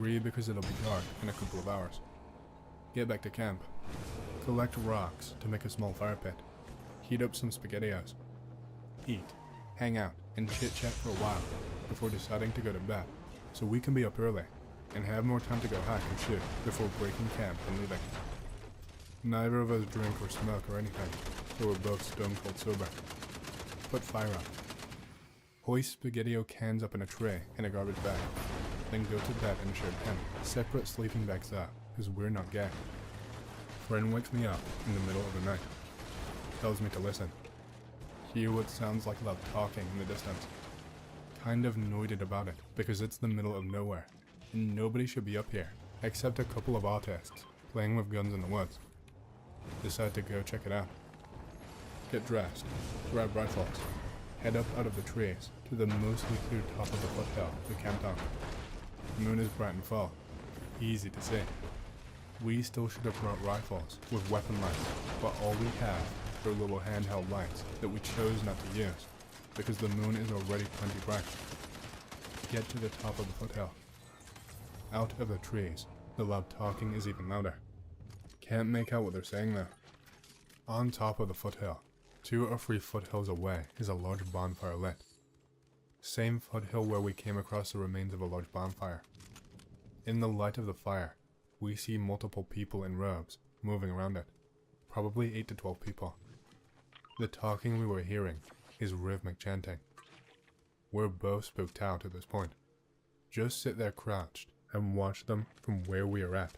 Read because it'll be dark in a couple of hours. Get back to camp. Collect rocks to make a small fire pit. Heat up some SpaghettiOs. Eat, hang out, and chit-chat for a while before deciding to go to bed, so we can be up early and have more time to go hike and shoot before breaking camp and leaving. Neither of us drink or smoke or anything, so we're both stone cold sober. Put fire up. Hoist SpaghettiO cans up in a tray in a garbage bag. Then go to bed in a shared tent, separate sleeping bags up, because we're not gay. Friend wakes me up in the middle of the night. Tells me to listen. Hear what sounds like loud talking in the distance. Kind of annoyed about it, because it's the middle of nowhere, and nobody should be up here, except a couple of autists, playing with guns in the woods. Decide to go check it out. Get dressed, grab rifles, head up out of the trees to the mostly clear top of the foothill we camped on. The moon is bright and full, easy to see. We still should have brought rifles with weapon lights, but all we have are little handheld lights that we chose not to use, because the moon is already plenty bright. Get to the top of the foothill. Out of the trees, the loud talking is even louder. Can't make out what they're saying though. On top of the foothill, 2 or 3 foothills away is a large bonfire lit. Same foothill where we came across the remains of a large bonfire. In the light of the fire, we see multiple people in robes moving around it. Probably 8 to 12 people. The talking we were hearing is rhythmic chanting. We're both spooked out at this point. Just sit there crouched and watch them from where we are at,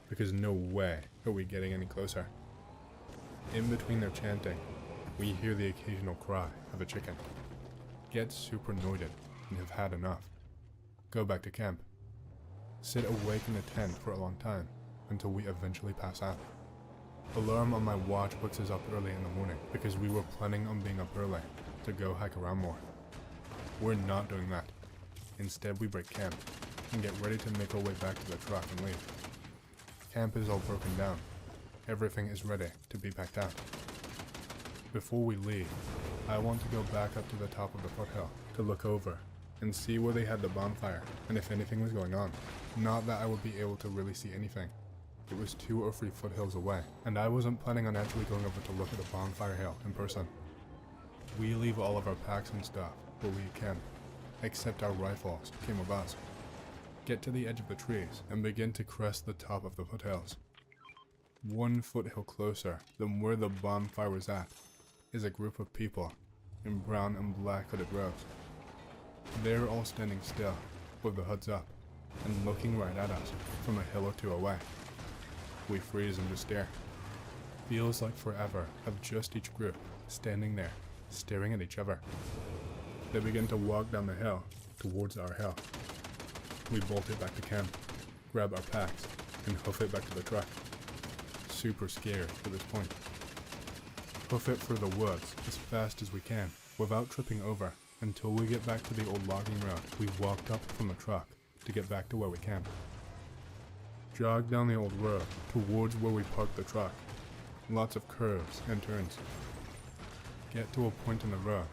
because no way are we getting any closer. In between their chanting, we hear the occasional cry of a chicken. Get super annoyed and have had enough. Go back to camp. Sit awake in the tent for a long time until we eventually pass out. Alarm on my watch wakes us up early in the morning because we were planning on being up early to go hike around more. We're not doing that. Instead, we break camp and get ready to make our way back to the truck and leave. Camp is all broken down. Everything is ready to be packed out. Before we leave, I want to go back up to the top of the foothill to look over and see where they had the bonfire and if anything was going on. Not that I would be able to really see anything. It was 2 or 3 foothills away, and I wasn't planning on actually going over to look at the bonfire hill in person. We leave all of our packs and stuff where we camp, except our rifles came with us. Get to the edge of the trees and begin to crest the top of the foothills. 1 foothill closer than where the bonfire was at is a group of people in brown and black hooded robes. They're all standing still with the hoods up and looking right at us from a hill or 2 away. We freeze and just stare. Feels like forever of just each group standing there, staring at each other. They begin to walk down the hill towards our hill. We bolt it back to camp, grab our packs, and hoof it back to the truck. Super scared at this point. Hoof it through the woods as fast as we can without tripping over until we get back to the old logging road we walked up from the truck to get back to where we camped. Jog down the old road towards where we parked the truck. Lots of curves and turns. Get to a point in the road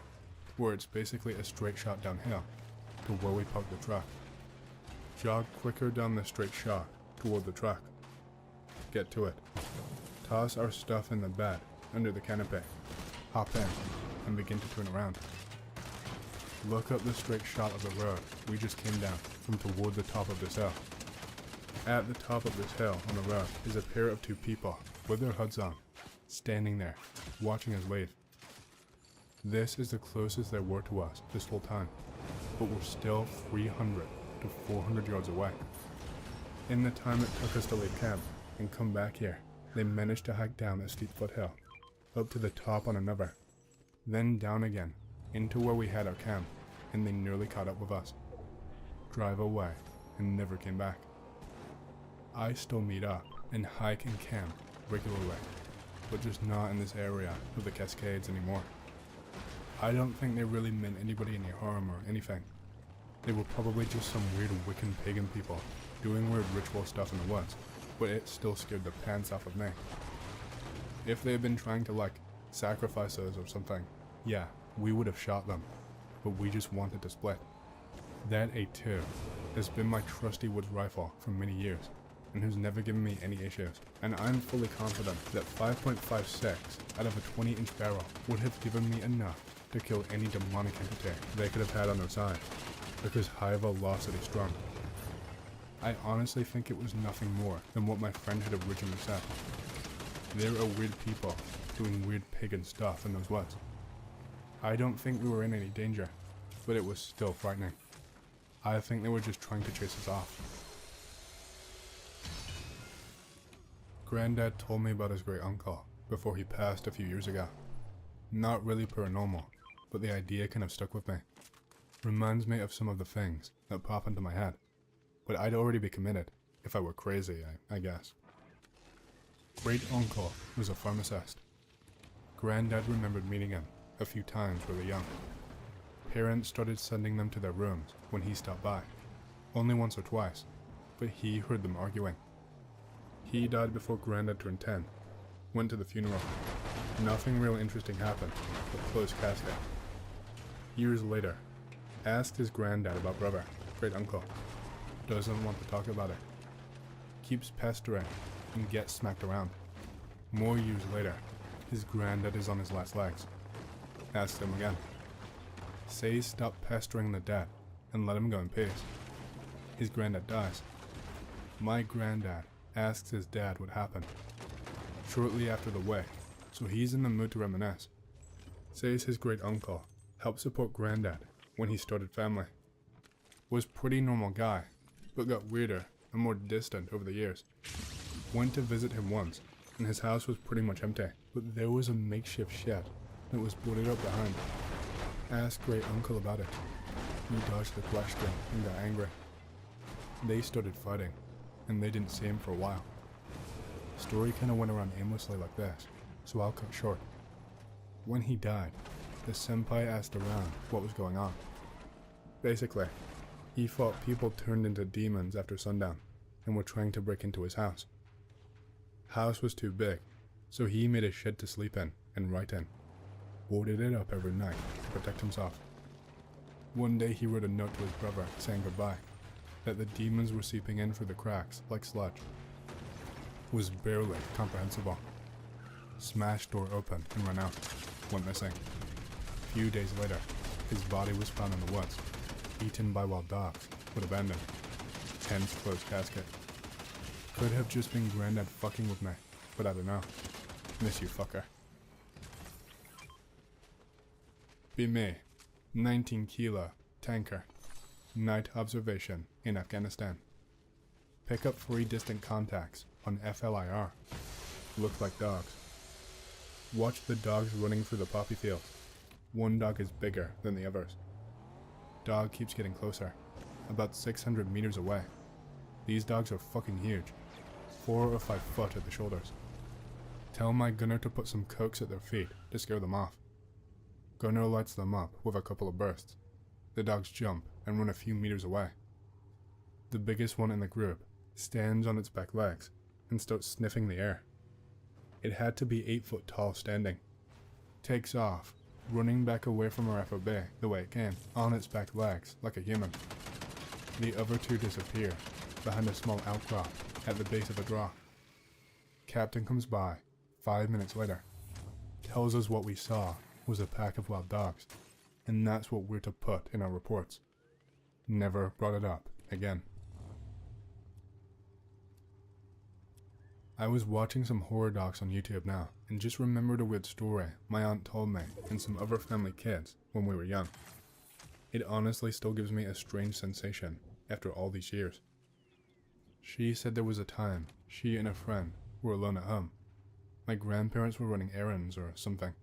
where it's basically a straight shot downhill to where we parked the truck. Jog quicker down the straight shot toward the truck. Get to it. Toss our stuff in the bed under the canopy. Hop in and begin to turn around. Look up the straight shot of the road we just came down from toward the top of this hill. At the top of this hill on the road is a pair of 2 people with their hoods on, standing there, watching us leave. This is the closest they were to us this whole time, but we're still 300 to 400 yards away. In the time it took us to leave camp and come back here, they managed to hike down a steep foothill, up to the top on another, then down again, into where we had our camp, and they nearly caught up with us. Drive away, and never came back. I still meet up and hike and camp regularly, but just not in this area of the Cascades anymore. I don't think they really meant anybody any harm or anything. They were probably just some weird Wiccan pagan people doing weird ritual stuff in the woods, but it still scared the pants off of me. If they had been trying to sacrifice us or something, yeah, we would have shot them, but we just wanted to split. That ate too, has been my trusty woods rifle for many years, and who's never given me any issues, and I'm fully confident that 5.56 out of a 20-inch barrel would have given me enough to kill any demonic entity they could have had on their side, because high velocity strung. I honestly think it was nothing more than what my friend had originally said. There are weird people doing weird pagan stuff in those woods. I don't think we were in any danger, but it was still frightening. I think they were just trying to chase us off. Granddad told me about his great uncle before he passed a few years ago. Not really paranormal, but the idea kind of stuck with me. Reminds me of some of the things that pop into my head, but I'd already be committed if I were crazy, I guess. Great uncle was a pharmacist. Granddad remembered meeting him a few times really young. Parents started sending them to their rooms when he stopped by, only once or twice, but he heard them arguing. He died before Granddad turned 10, went to the funeral. Nothing real interesting happened, but closed casket. Years later, asked his granddad about brother, great uncle. Doesn't want to talk about it. Keeps pestering and gets smacked around. More years later, his granddad is on his last legs. Asked him again. Says stop pestering the dad and let him go in peace. His granddad dies. My granddad asks his dad what happened. Shortly after the wake, so he's in the mood to reminisce. Says his great uncle helped support granddad when he started family. Was pretty normal guy, but got weirder and more distant over the years. Went to visit him once, and his house was pretty much empty, but there was a makeshift shed that was boarded up behind. Asked great uncle about it. He dodged the question and got angry. They started fighting, and they didn't see him for a while. Story kinda went around aimlessly like this, so I'll cut short. When he died, the senpai asked around what was going on. Basically, he thought people turned into demons after sundown and were trying to break into his house. House was too big, so he made a shed to sleep in and write in. Boarded it up every night to protect himself. One day he wrote a note to his brother saying goodbye, that the demons were seeping in through the cracks like sludge. Was barely comprehensible. Smashed door open and ran out. Went missing. Few days later, his body was found in the woods, eaten by wild dogs, but abandoned. Hence closed casket. Could have just been Granddad fucking with me, but I don't know. Miss you, fucker. Be me, 19 kilo, tanker. Night observation in Afghanistan. Pick up 3 distant contacts on FLIR. Look like dogs. Watch the dogs running through the poppy fields. One dog is bigger than the others. Dog keeps getting closer, about 600 meters away. These dogs are fucking huge, 4 or 5 foot at the shoulders. Tell my gunner to put some cokes at their feet to scare them off. Gunner lights them up with a couple of bursts. The dogs jump and run a few meters away. The biggest one in the group stands on its back legs and starts sniffing the air. It had to be 8 foot tall standing. Takes off, running back away from our FOB the way it came, on its back legs like a human. The other 2 disappear behind a small outcrop at the base of a draw. Captain comes by 5 minutes later. Tells us what we saw was a pack of wild dogs, and that's what we're to put in our reports. Never brought it up again. I was watching some horror docs on YouTube now, and just remembered a weird story my aunt told me and some other family kids when we were young. It honestly still gives me a strange sensation after all these years. She said there was a time she and a friend were alone at home. My grandparents were running errands or something.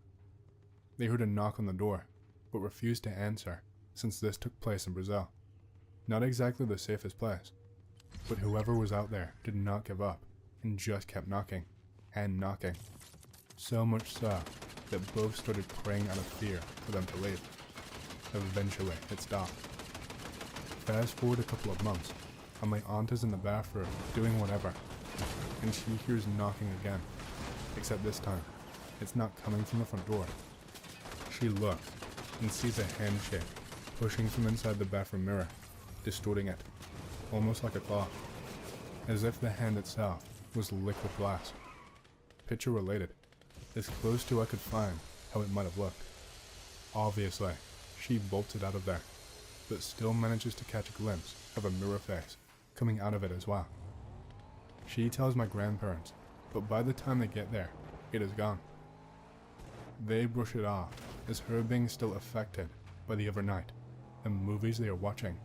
They heard a knock on the door, but refused to answer since this took place in Brazil. Not exactly the safest place, but whoever was out there did not give up and just kept knocking and knocking. So much so that both started praying out of fear for them to leave. Eventually, it stopped. Fast forward a couple of months, and my aunt is in the bathroom doing whatever, and she hears knocking again, except this time, it's not coming from the front door. She looks and sees a handshake pushing from inside the bathroom mirror, distorting it. almost like a cloth, as if the hand itself was liquid glass. Picture related, as close to I could find how it might have looked. Obviously, she bolted out of there, but still manages to catch a glimpse of a mirror face coming out of it as well. She tells my grandparents, but by the time they get there, it is gone. They brush it off as her being still affected by the overnight and movies they are watching.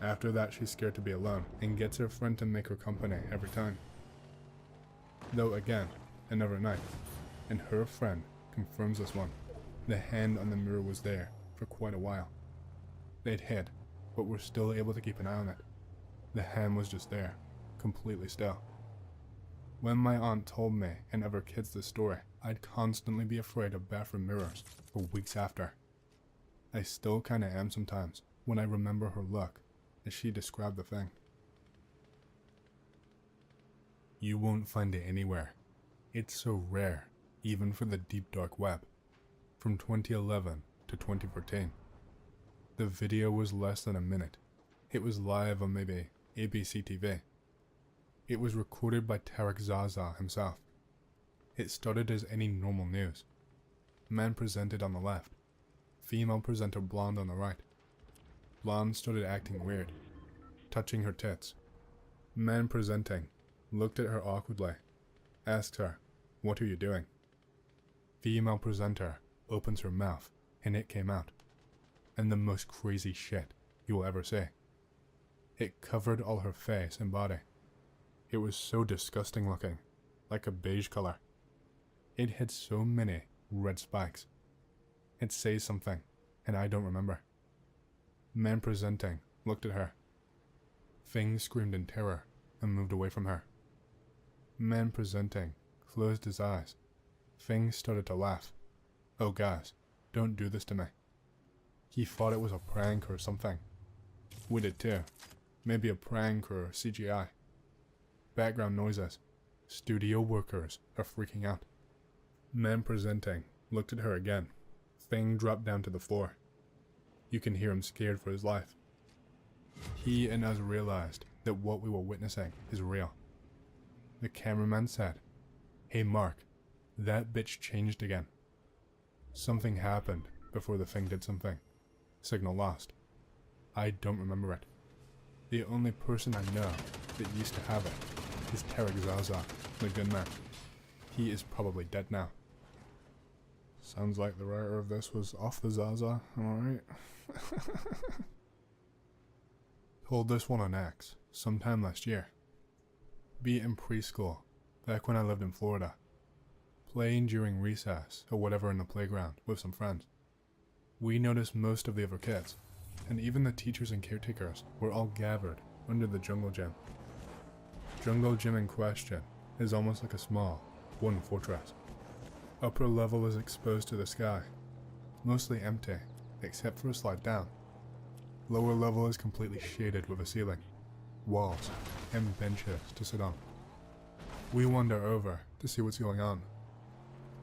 After that, she's scared to be alone and gets her friend to make her company every time. Though again, another night, and her friend confirms this one. The hand on the mirror was there for quite a while. They'd hid, but were still able to keep an eye on it. The hand was just there, completely still. When my aunt told me and other kids this story, I'd constantly be afraid of bathroom mirrors for weeks after. I still kinda am sometimes when I remember her look as she described the thing. You won't find it anywhere. It's so rare, even for the deep dark web. From 2011 to 2014. The video was less than a minute. It was live on maybe ABC TV. It was recorded by Tarek Zaza himself. It started as any normal news. Man presented on the left. Female presenter blonde on the right. Blonde started acting weird, touching her tits. Man presenting looked at her awkwardly, asked her, "What are you doing?" Female presenter opens her mouth, and it came out. And the most crazy shit you will ever see. It covered all her face and body. It was so disgusting looking, like a beige color. It had so many red spikes. It says something, and I don't remember. Man presenting looked at her. Fing screamed in terror and moved away from her. Man presenting closed his eyes. Fing started to laugh. "Oh guys, don't do this to me." He thought it was a prank or something. We did too. Maybe a prank or CGI. Background noises. Studio workers are freaking out. Man presenting looked at her again. Fing dropped down to the floor. You can hear him scared for his life. He and us realized that what we were witnessing is real. The cameraman said, "Hey Mark, that bitch changed again." Something happened before the thing did something. Signal lost. I don't remember it. The only person I know that used to have it is Tarek Zaza, the good man. He is probably dead now. Sounds like the writer of this was off the Zaza, am I right? Told this one on X sometime last year. Be it in preschool, back when I lived in Florida. Playing during recess or whatever in the playground with some friends. We noticed most of the other kids, and even the teachers and caretakers were all gathered under the jungle gym. Jungle gym in question is almost like a small wooden fortress. Upper level is exposed to the sky, mostly empty except for a slide down. Lower level is completely shaded with a ceiling, walls, and benches to sit on. We wander over to see what's going on.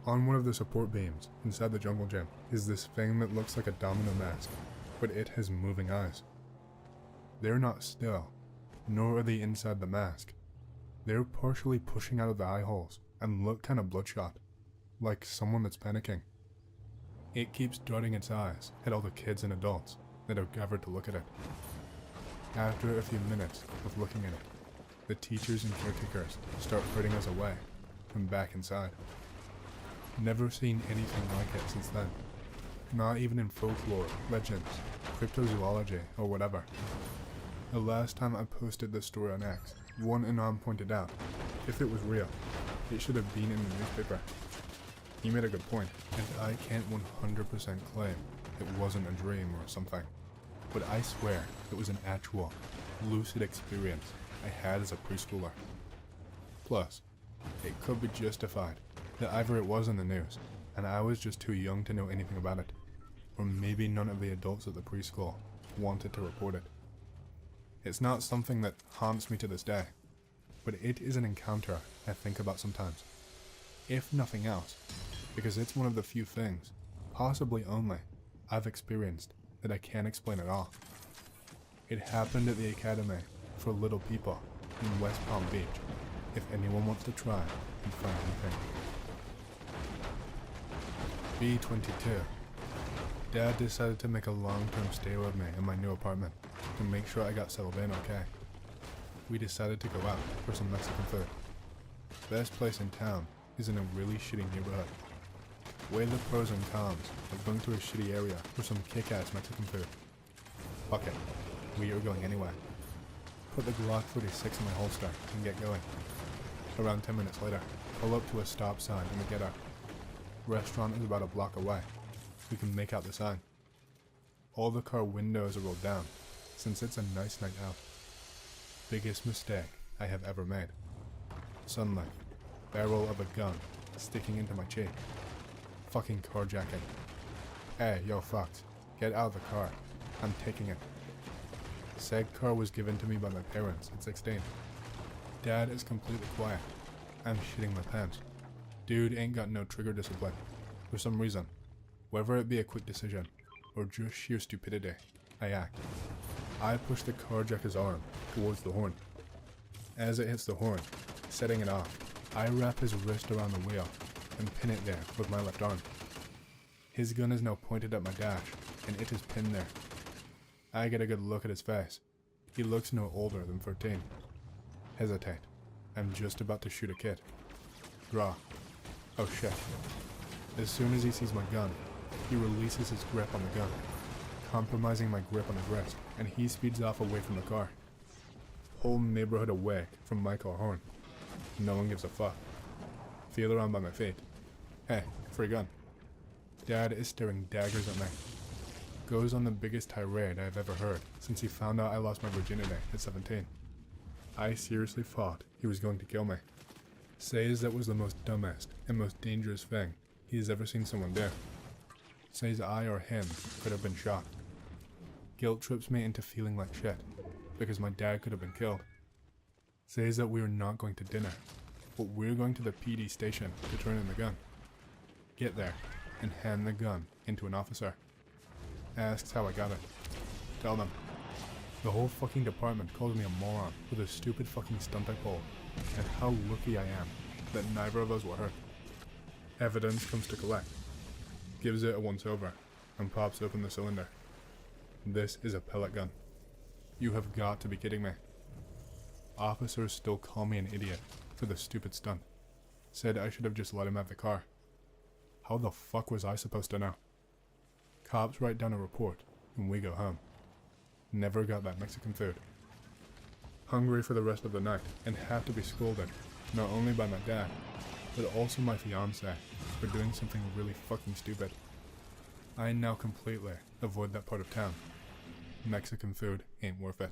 On one of the support beams inside the jungle gym is this thing that looks like a domino mask, but it has moving eyes. They're not still, nor are they inside the mask. They're partially pushing out of the eye holes and look kind of bloodshot, like someone that's panicking. It keeps darting its eyes at all the kids and adults that are gathered to look at it. After a few minutes of looking at it, the teachers and caretakers start herding us away and back inside. Never seen anything like it since then. Not even in folklore, legends, cryptozoology, or whatever. The last time I posted this story on X, one anon pointed out, if it was real, it should have been in the newspaper. He made a good point, and I can't 100% claim it wasn't a dream or something, but I swear it was an actual, lucid experience I had as a preschooler. Plus, it could be justified that either it was in the news, and I was just too young to know anything about it, or maybe none of the adults at the preschool wanted to report it. It's not something that haunts me to this day, but it is an encounter I think about sometimes. If nothing else, because it's one of the few things, possibly only, I've experienced that I can't explain at all. It happened at the academy for little people in West Palm Beach if anyone wants to try and find anything. B-22. Dad decided to make a long-term stay with me in my new apartment to make sure I got settled in okay. We decided to go out for some Mexican food. Best place in town is in a really shitty neighborhood. Weigh the pros and cons of going to a shitty area for some kick-ass Mexican food. Fuck it, we are going anyway. Put the Glock 46 in my holster and get going. Around 10 minutes later, pull up to a stop sign and we get out. Restaurant is about a block away. We can make out the sign. All the car windows are rolled down, since it's a nice night out. Biggest mistake I have ever made. Sunlight, barrel of a gun sticking into my cheek. Fucking carjacking. Hey, yo fucks, get out of the car. I'm taking it. Said car was given to me by my parents at 16. Dad is completely quiet. I'm shitting my pants. Dude ain't got no trigger discipline. For some reason, whether it be a quick decision or just sheer stupidity, I act. I push the carjacker's arm towards the horn. As it hits the horn, setting it off, I wrap his wrist around the wheel and pin it there with my left arm. His gun is now pointed at my dash, and it is pinned there. I get a good look at his face. He looks no older than 13. Hesitate. I'm just about to shoot a kid. Draw. Oh shit. As soon as he sees my gun, he releases his grip on the gun, compromising my grip on his wrist, and he speeds off away from the car. Whole neighborhood awake from my car horn. No one gives a fuck. Feel around by my feet. Hey, free gun. Dad is staring daggers at me. Goes on the biggest tirade I have ever heard since he found out I lost my virginity at 17. I seriously thought he was going to kill me. Says that was the most dumbest and most dangerous thing he has ever seen someone do. Says I or him could have been shot. Guilt trips me into feeling like shit because my dad could have been killed. Says that we are not going to dinner, but we're going to the PD station to turn in the gun. Get there and hand the gun into an officer. Asks how I got it. Tell them. The whole fucking department calls me a moron for the stupid fucking stunt I pulled, and how lucky I am that neither of us were hurt. Evidence comes to collect. Gives it a once over and pops open the cylinder. This is a pellet gun. You have got to be kidding me. Officers still call me an idiot for the stupid stunt. Said I should have just let him have the car. How the fuck was I supposed to know? Cops write down a report and we go home. Never got that Mexican food. Hungry for the rest of the night and have to be scolded, not only by my dad, but also my fiance for doing something really fucking stupid. I now completely avoid that part of town. Mexican food ain't worth it.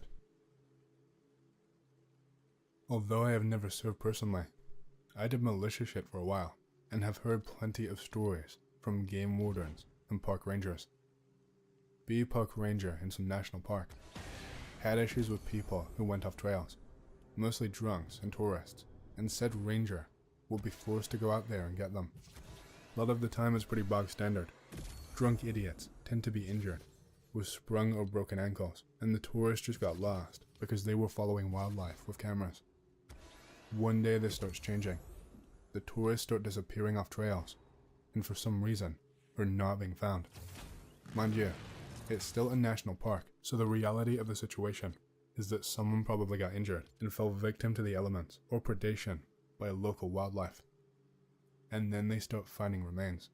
Although I have never served personally, I did militia shit for a while and have heard plenty of stories from game wardens and park rangers. Be park ranger in some national park. Had issues with people who went off trails, mostly drunks and tourists, and said ranger will be forced to go out there and get them. A lot of the time it's pretty bog standard. Drunk idiots tend to be injured, with sprung or broken ankles, and the tourists just got lost because they were following wildlife with cameras. One day this starts changing. The tourists start disappearing off trails, and for some reason, are not being found. Mind you, it's still a national park, so the reality of the situation is that someone probably got injured and fell victim to the elements or predation by local wildlife. And then they start finding remains.